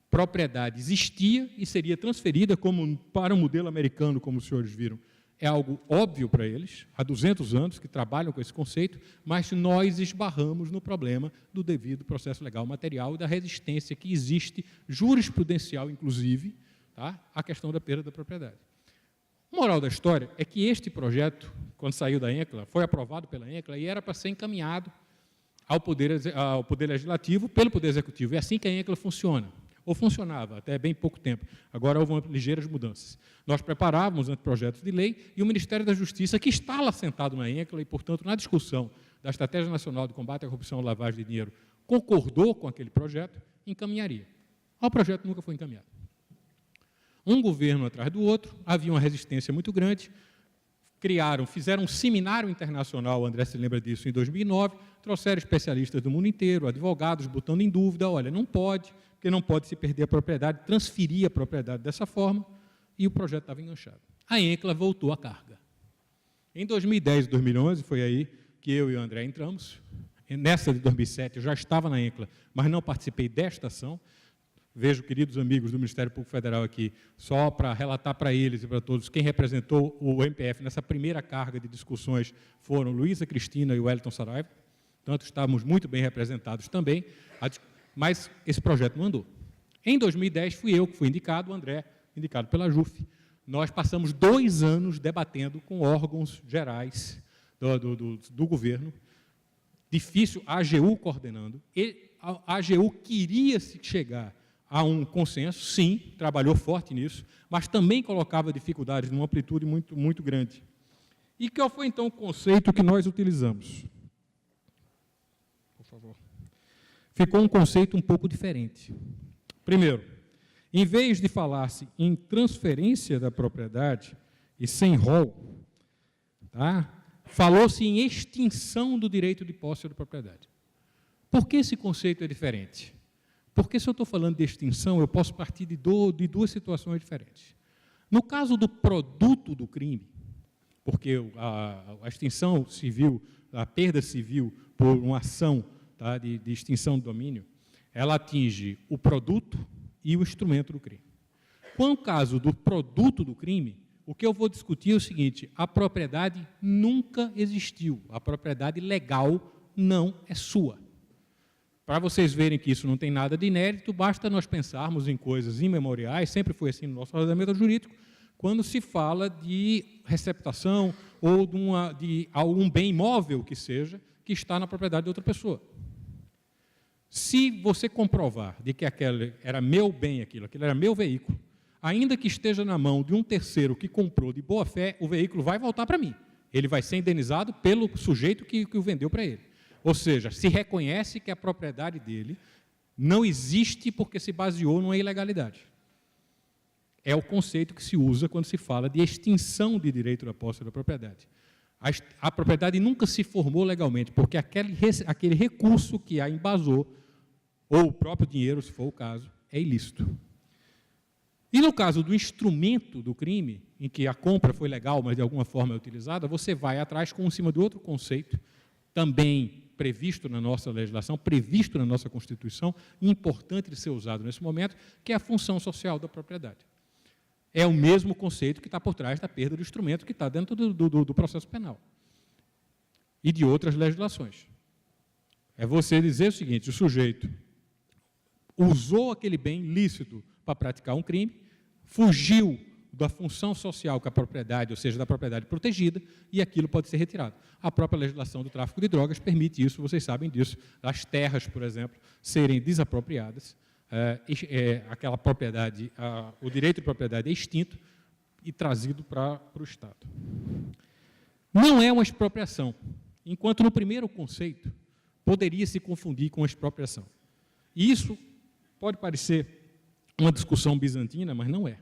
Propriedade existia e seria transferida como para o modelo americano, como os senhores viram. É algo óbvio para eles, há 200 anos que trabalham com esse conceito, mas nós esbarramos no problema do devido processo legal material e da resistência que existe, jurisprudencial inclusive, tá, à questão da perda da propriedade. A moral da história é que este projeto, quando saiu da ENCLA, foi aprovado pela ENCLA e era para ser encaminhado ao Poder Legislativo pelo Poder Executivo. É assim que a ENCLA funciona. Ou funcionava até bem pouco tempo. Agora houve ligeiras mudanças. Nós preparávamos anteprojetos de lei e o Ministério da Justiça, que está lá sentado na ENCLA e, portanto, na discussão da Estratégia Nacional de Combate à Corrupção e Lavagem de Dinheiro, concordou com aquele projeto, encaminharia. O projeto nunca foi encaminhado. Um governo atrás do outro, havia uma resistência muito grande, fizeram um seminário internacional, o André se lembra disso, em 2009, trouxeram especialistas do mundo inteiro, advogados, botando em dúvida, olha, não pode, porque não pode se perder a propriedade, transferir a propriedade dessa forma, e o projeto estava enganchado. A ENCLA voltou à carga. Em 2010 e 2011, foi aí que eu e o André entramos. Nessa de 2007, eu já estava na ENCLA, mas não participei desta ação. Vejo queridos amigos do Ministério Público Federal aqui, só para relatar para eles e para todos, quem representou o MPF nessa primeira carga de discussões foram Luísa Cristina e o Wellington Saraiva, portanto, estávamos muito bem representados também, mas esse projeto não andou. Em 2010, fui eu que fui indicado, o André, indicado pela JUF. Nós passamos 2 anos debatendo com órgãos gerais do governo, difícil, a AGU coordenando, e a AGU queria se chegar a um consenso, sim, trabalhou forte nisso, mas também colocava dificuldades numa amplitude muito, muito grande. E qual foi, então, o conceito que nós utilizamos? Por favor. Ficou um conceito um pouco diferente. Primeiro, em vez de falar-se em transferência da propriedade e sem rol, tá, falou-se em extinção do direito de posse da propriedade. Por que esse conceito é diferente? Porque se eu estou falando de extinção, eu posso partir de 2 situações diferentes. No caso do produto do crime, porque a extinção civil, a perda civil por uma ação, tá, de extinção do domínio, ela atinge o produto e o instrumento do crime. Com o caso do produto do crime, o que eu vou discutir é o seguinte, a propriedade nunca existiu, a propriedade legal não é sua. Para vocês verem que isso não tem nada de inédito, basta nós pensarmos em coisas imemoriais, sempre foi assim no nosso ordenamento jurídico, quando se fala de receptação ou de algum bem imóvel que seja, que está na propriedade de outra pessoa. Se você comprovar de que aquele era meu bem, aquilo era meu veículo, ainda que esteja na mão de um terceiro que comprou de boa fé, o veículo vai voltar para mim. Ele vai ser indenizado pelo sujeito que o vendeu para ele. Ou seja, se reconhece que a propriedade dele não existe porque se baseou numa ilegalidade. É o conceito que se usa quando se fala de extinção de direito da posse da propriedade. A propriedade nunca se formou legalmente, porque aquele recurso que a embasou, ou o próprio dinheiro, se for o caso, é ilícito. E no caso do instrumento do crime, em que a compra foi legal, mas de alguma forma é utilizada, você vai atrás em cima de outro conceito, também previsto na nossa legislação, previsto na nossa Constituição, e importante de ser usado nesse momento, que é a função social da propriedade. É o mesmo conceito que está por trás da perda do instrumento que está dentro do processo penal e de outras legislações. É você dizer o seguinte: o sujeito usou aquele bem lícito para praticar um crime, fugiu da função social com a propriedade, ou seja, da propriedade protegida, e aquilo pode ser retirado. A própria legislação do tráfico de drogas permite isso, vocês sabem disso, as terras, por exemplo, serem desapropriadas, aquela propriedade, o direito de propriedade é extinto e trazido para o Estado. Não é uma expropriação, enquanto no primeiro conceito poderia se confundir com expropriação. E isso pode parecer uma discussão bizantina, mas não é.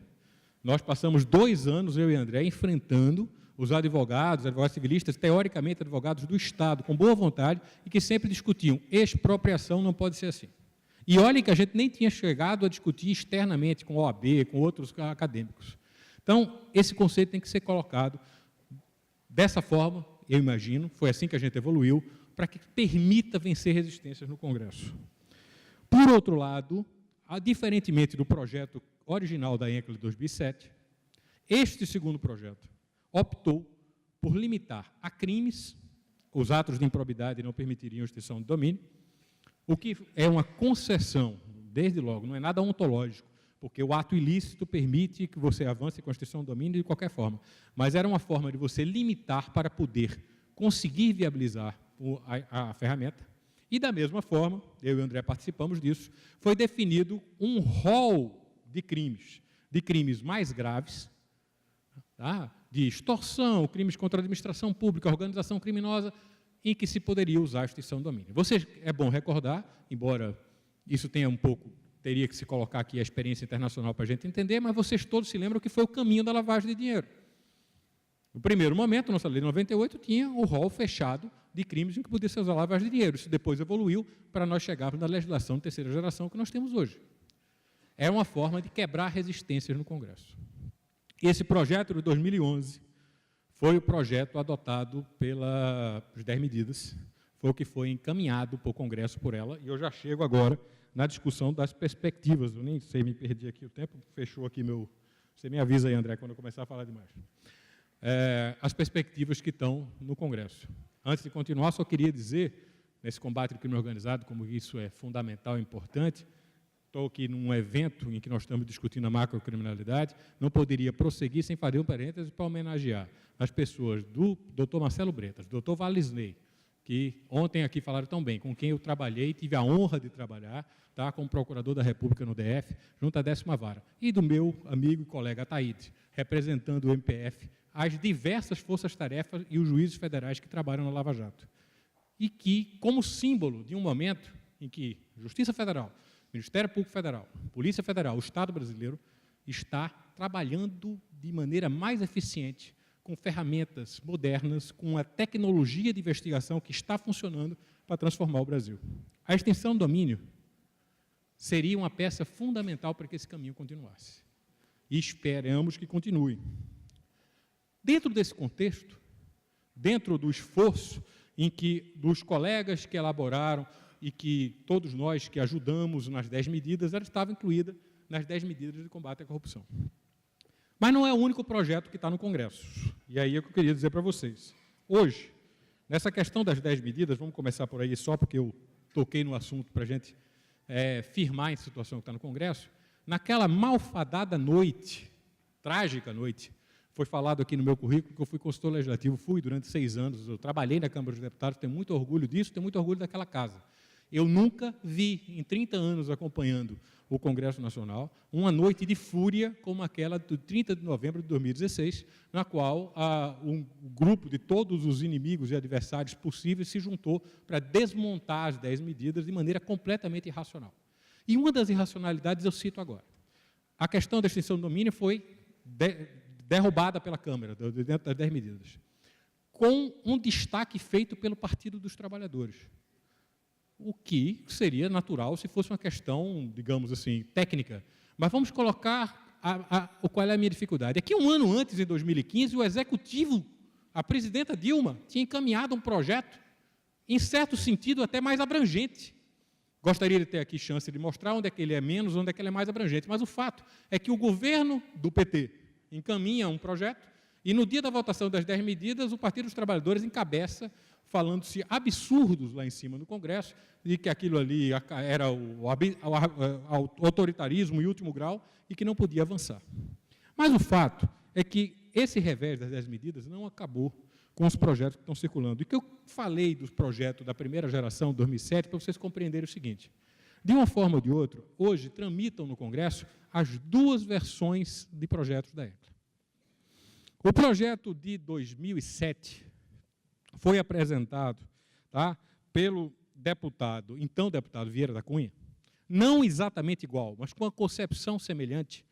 Nós passamos 2 anos, eu e André, enfrentando os advogados civilistas, teoricamente advogados do Estado, com boa vontade, e que sempre discutiam: expropriação não pode ser assim. E olhem que a gente nem tinha chegado a discutir externamente com a OAB, com outros acadêmicos. Então, esse conceito tem que ser colocado dessa forma, eu imagino, foi assim que a gente evoluiu, para que permita vencer resistências no Congresso. Por outro lado, diferentemente do projeto original da ENCLA de 2007, este segundo projeto optou por limitar a crimes, os atos de improbidade não permitiriam extinção de domínio, o que é uma concessão, desde logo, não é nada ontológico, porque o ato ilícito permite que você avance com a extinção de domínio de qualquer forma, mas era uma forma de você limitar para poder conseguir viabilizar a ferramenta. E, da mesma forma, eu e o André participamos disso, foi definido um rol de crimes mais graves, tá? De extorsão, crimes contra a administração pública, organização criminosa, em que se poderia usar a extinção de domínio. É bom recordar, embora isso tenha teria que se colocar aqui a experiência internacional para a gente entender, mas vocês todos se lembram que foi o caminho da lavagem de dinheiro. No primeiro momento, nossa lei de 98 tinha o rol fechado de crimes em que podia ser usada lavagem de dinheiro. Isso depois evoluiu para nós chegarmos na legislação de terceira geração que nós temos hoje. É uma forma de quebrar resistências no Congresso. Esse projeto de 2011 foi o projeto adotado pelas 10 medidas, foi o que foi encaminhado para o Congresso por ela, e eu já chego agora na discussão das perspectivas. Eu nem sei, me perdi aqui, o tempo fechou aqui meu... Você me avisa aí, André, quando eu começar a falar demais. As perspectivas que estão no Congresso. Antes de continuar, só queria dizer, nesse combate ao crime organizado, como isso é fundamental e importante, estou aqui num evento em que nós estamos discutindo a macrocriminalidade, não poderia prosseguir sem fazer um parêntese para homenagear as pessoas do Dr. Marcelo Bretas, do Dr. Valisney, que ontem aqui falaram tão bem, com quem eu trabalhei, tive a honra de trabalhar, tá, como procurador da República no DF, junto à 10ª Vara, e do meu amigo e colega Ataíde, representando o MPF, as diversas forças-tarefas e os juízes federais que trabalham na Lava Jato. E que, como símbolo de um momento em que Justiça Federal, Ministério Público Federal, Polícia Federal, o Estado brasileiro, está trabalhando de maneira mais eficiente, com ferramentas modernas, com a tecnologia de investigação que está funcionando para transformar o Brasil. A extinção do domínio seria uma peça fundamental para que esse caminho continuasse. E esperamos que continue. Dentro desse contexto, dentro do esforço em que dos colegas que elaboraram e que todos nós que ajudamos nas 10 medidas, ela estava incluída nas 10 medidas de combate à corrupção. Mas não é o único projeto que está no Congresso. E aí é o que eu queria dizer para vocês. Hoje, nessa questão das 10 medidas, vamos começar por aí só porque eu toquei no assunto para a gente firmar em situação que está no Congresso, naquela malfadada noite, trágica noite, foi falado aqui no meu currículo que eu fui consultor legislativo, fui durante 6 anos, eu trabalhei na Câmara dos Deputados, tenho muito orgulho disso, tenho muito orgulho daquela casa. Eu nunca vi, em 30 anos acompanhando o Congresso Nacional, uma noite de fúria como aquela do 30 de novembro de 2016, na qual um grupo de todos os inimigos e adversários possíveis se juntou para desmontar as 10 medidas de maneira completamente irracional. E uma das irracionalidades eu cito agora. A questão da extinção do domínio foi derrubada pela Câmara, dentro das 10 medidas, com um destaque feito pelo Partido dos Trabalhadores, o que seria natural se fosse uma questão, digamos assim, técnica. Mas vamos colocar qual é a minha dificuldade. É que um ano antes, em 2015, o Executivo, a presidenta Dilma, tinha encaminhado um projeto, em certo sentido, até mais abrangente. Gostaria de ter aqui chance de mostrar onde é que ele é menos, onde é que ele é mais abrangente, mas o fato é que o governo do PT encaminha um projeto E no dia da votação das 10 medidas, o Partido dos Trabalhadores encabeça, falando-se absurdos lá em cima no Congresso, de que aquilo ali era o autoritarismo em último grau e que não podia avançar. Mas o fato é que esse revés das 10 medidas não acabou com os projetos que estão circulando. E que eu falei dos projetos da primeira geração, 2007, para vocês compreenderem o seguinte. De uma forma ou de outra, hoje tramitam no Congresso as duas versões de projetos da ECLA. O projeto de 2007 foi apresentado, tá, pelo então deputado Vieira da Cunha, não exatamente igual, mas com uma concepção semelhante,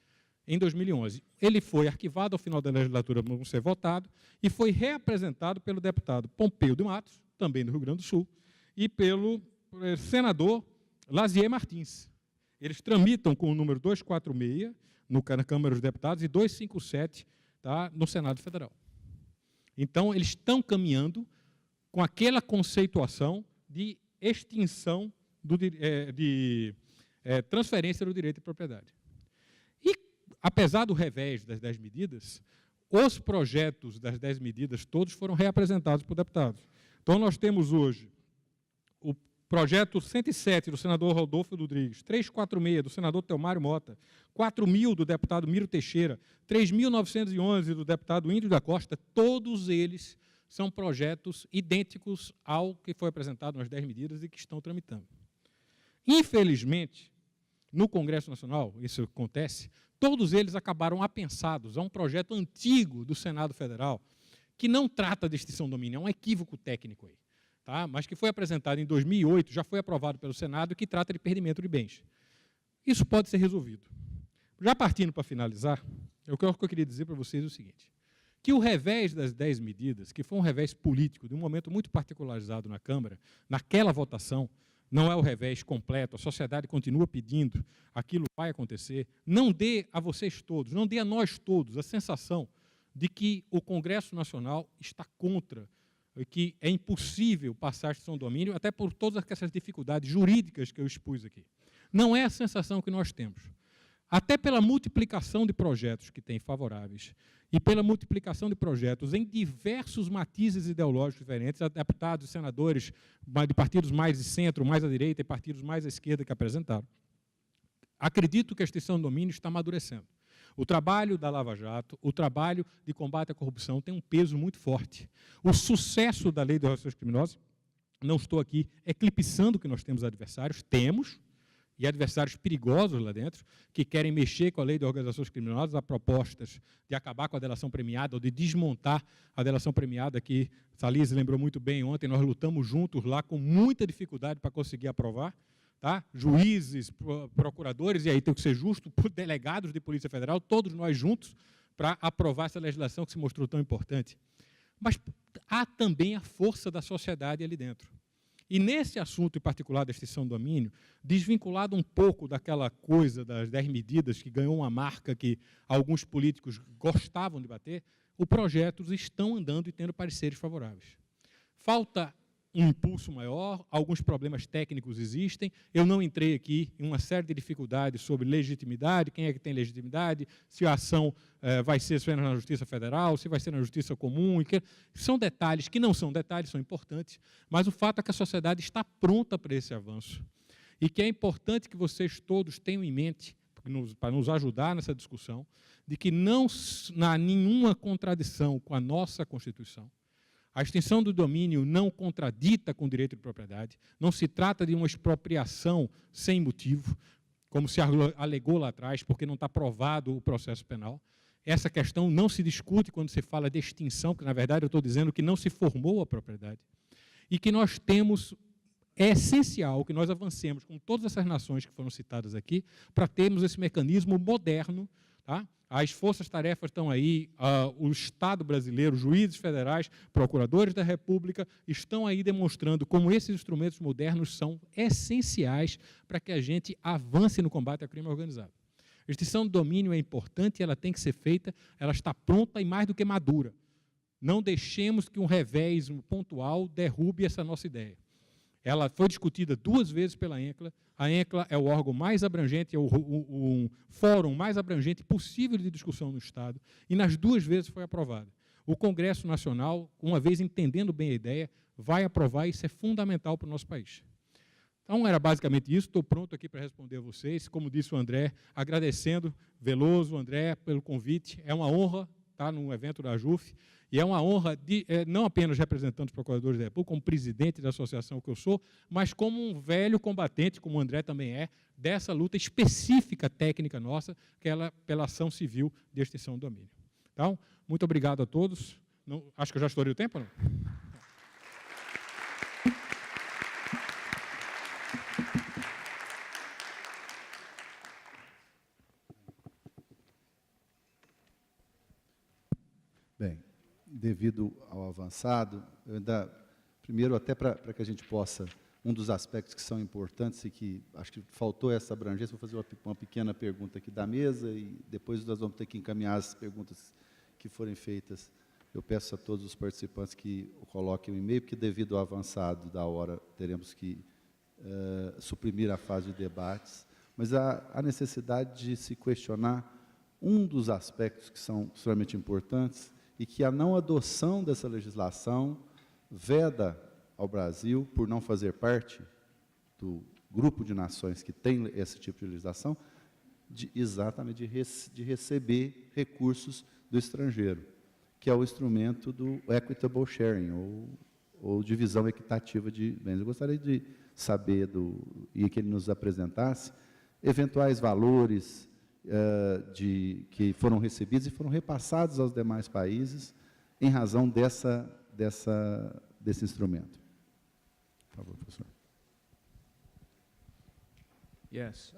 em 2011. Ele foi arquivado ao final da legislatura para não ser votado e foi reapresentado pelo deputado Pompeu de Matos, também do Rio Grande do Sul, e pelo senador Lazier Martins. Eles tramitam com o número 246 na Câmara dos Deputados e 257, tá, no Senado Federal. Então, eles estão caminhando com aquela conceituação de extinção de transferência do direito de propriedade. E, apesar do revés das 10 medidas, os projetos das 10 medidas todos foram reapresentados por deputados. Então, nós temos hoje o projeto 107 do senador Rodolfo Rodrigues, 346 do senador Telmário Mota, 4.000 do deputado Miro Teixeira, 3.911 do deputado Índio da Costa, todos eles são projetos idênticos ao que foi apresentado nas 10 medidas e que estão tramitando. Infelizmente, no Congresso Nacional, isso acontece, todos eles acabaram apensados a um projeto antigo do Senado Federal, que não trata de extinção do domínio, é um equívoco técnico aí, tá? Mas que foi apresentado em 2008, já foi aprovado pelo Senado, e que trata de perdimento de bens. Isso pode ser resolvido. Já partindo para finalizar, o que eu queria dizer para vocês é o seguinte, que o revés das 10 medidas, que foi um revés político, de um momento muito particularizado na Câmara, naquela votação, não é o revés completo, a sociedade continua pedindo, aquilo vai acontecer, não dê a vocês todos, não dê a nós todos a sensação de que o Congresso Nacional está contra, que é impossível passar a extinção do domínio, até por todas essas dificuldades jurídicas que eu expus aqui. Não é a sensação que nós temos. Até pela multiplicação de projetos que tem favoráveis e pela multiplicação de projetos em diversos matizes ideológicos diferentes, deputados e senadores de partidos mais de centro, mais à direita e partidos mais à esquerda que apresentaram, acredito que a extinção do domínio está amadurecendo. O trabalho da Lava Jato, o trabalho de combate à corrupção tem um peso muito forte. O sucesso da Lei de Organizações Criminosas, não estou aqui eclipsando que nós temos adversários, temos, e adversários perigosos lá dentro, que querem mexer com a Lei de Organizações Criminosas, a propostas de acabar com a delação premiada ou de desmontar a delação premiada, que Salles lembrou muito bem ontem, nós lutamos juntos lá com muita dificuldade para conseguir aprovar, tá? Juízes, procuradores, e aí tem que ser justo, delegados de Polícia Federal, todos nós juntos, para aprovar essa legislação que se mostrou tão importante. Mas há também a força da sociedade ali dentro. E nesse assunto em particular da extinção do domínio, desvinculado um pouco daquela coisa das 10 medidas que ganhou uma marca que alguns políticos gostavam de bater, os projetos estão andando e tendo pareceres favoráveis. Falta um impulso maior, alguns problemas técnicos existem, eu não entrei aqui em uma série de dificuldades sobre legitimidade, quem é que tem legitimidade, se a ação vai ser na Justiça Federal, se vai ser na Justiça Comum, são detalhes que não são detalhes, são importantes, mas o fato é que a sociedade está pronta para esse avanço e que é importante que vocês todos tenham em mente, para nos ajudar nessa discussão, de que não há nenhuma contradição com a nossa Constituição. A extinção do domínio não contradita com o direito de propriedade, não se trata de uma expropriação sem motivo, como se alegou lá atrás, porque não está provado o processo penal. Essa questão não se discute quando se fala de extinção, porque, na verdade, eu estou dizendo que não se formou a propriedade. E que nós temos, é essencial que nós avancemos com todas essas nações que foram citadas aqui, para termos esse mecanismo moderno, tá? As forças-tarefas estão aí, o Estado brasileiro, juízes federais, procuradores da República, estão aí demonstrando como esses instrumentos modernos são essenciais para que a gente avance no combate ao crime organizado. A extinção do domínio é importante, ela tem que ser feita, ela está pronta e mais do que madura. Não deixemos que um revés pontual derrube essa nossa ideia. Ela foi discutida 2 vezes pela ENCLA. A ENCLA é o órgão mais abrangente, é o fórum mais abrangente possível de discussão no Estado, e nas 2 vezes foi aprovada. O Congresso Nacional, uma vez entendendo bem a ideia, vai aprovar, isso é fundamental para o nosso país. Então, era basicamente isso, estou pronto aqui para responder a vocês, como disse o André, agradecendo Veloso, André, pelo convite, é uma honra estar num evento da AJUF, e é uma honra, não apenas representando os procuradores da República, como presidente da associação que eu sou, mas como um velho combatente, como o André também é, dessa luta específica técnica nossa, que é pela ação civil de extinção do domínio. Então, muito obrigado a todos. Acho que eu já estourei o tempo, não? Bem, devido ao avançado, eu ainda, primeiro, até para que a gente possa, um dos aspectos que são importantes e que acho que faltou essa abrangência, vou fazer uma pequena pergunta aqui da mesa e depois nós vamos ter que encaminhar as perguntas que forem feitas. Eu peço a todos os participantes que coloquem o e-mail, porque devido ao avançado da hora, teremos que suprimir a fase de debates, mas há necessidade de se questionar um dos aspectos que são extremamente importantes e que a não adoção dessa legislação veda ao Brasil, por não fazer parte do grupo de nações que tem esse tipo de legislação, exatamente de receber recursos do estrangeiro, que é o instrumento do equitable sharing, ou divisão equitativa de bens. Eu gostaria de saber, e que ele nos apresentasse, eventuais valores que foram recebidos e foram repassados aos demais países em razão desse instrumento. Por favor, professor. Yes.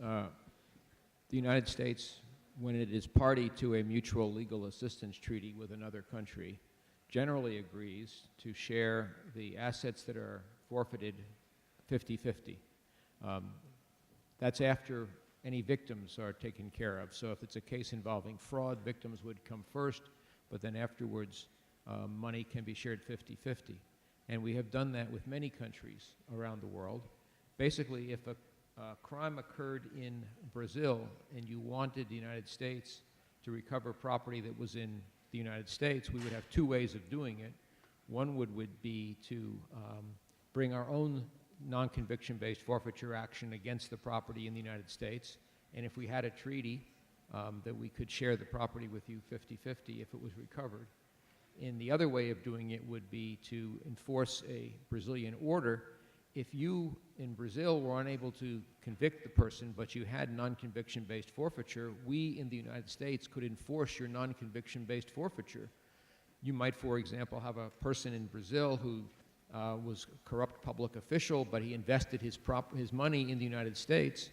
The United States, when it is party to a mutual legal assistance treaty with another country, generally agrees to share the assets that are forfeited 50-50. That's after any victims are taken care of. So if it's a case involving fraud, victims would come first, but then afterwards money can be shared 50-50. And we have done that with many countries around the world. Basically, if a crime occurred in Brazil and you wanted the United States to recover property that was in the United States, we would have two ways of doing it. One would be to bring our own non-conviction-based forfeiture action against the property in the United States, and if we had a treaty that we could share the property with you 50-50 if it was recovered. And the other way of doing it would be to enforce a Brazilian order. If you, in Brazil, were unable to convict the person, but you had non-conviction-based forfeiture, we in the United States could enforce your non-conviction-based forfeiture. You might, for example, have a person in Brazil who was a corrupt public official, but he invested his money in the United States.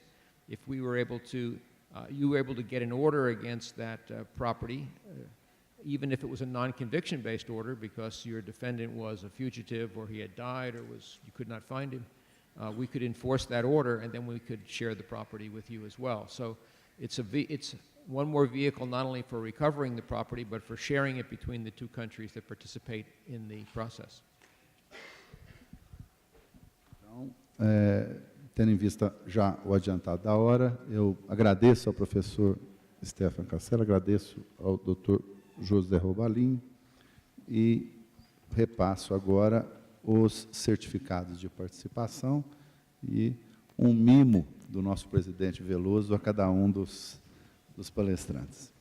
If we were able to, you were able to get an order against that property, even if it was a non-conviction-based order because your defendant was a fugitive or he had died or you could not find him, we could enforce that order and then we could share the property with you as well. So it's one more vehicle not only for recovering the property but for sharing it between the two countries that participate in the process. Então, tendo em vista já o adiantado da hora, eu agradeço ao professor Stefan Cassella, agradeço ao Dr. José Robalim e repasso agora os certificados de participação e um mimo do nosso presidente Veloso a cada um dos palestrantes.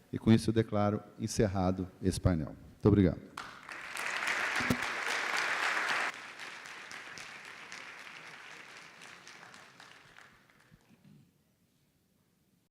E com isso eu declaro encerrado esse painel. Muito obrigado.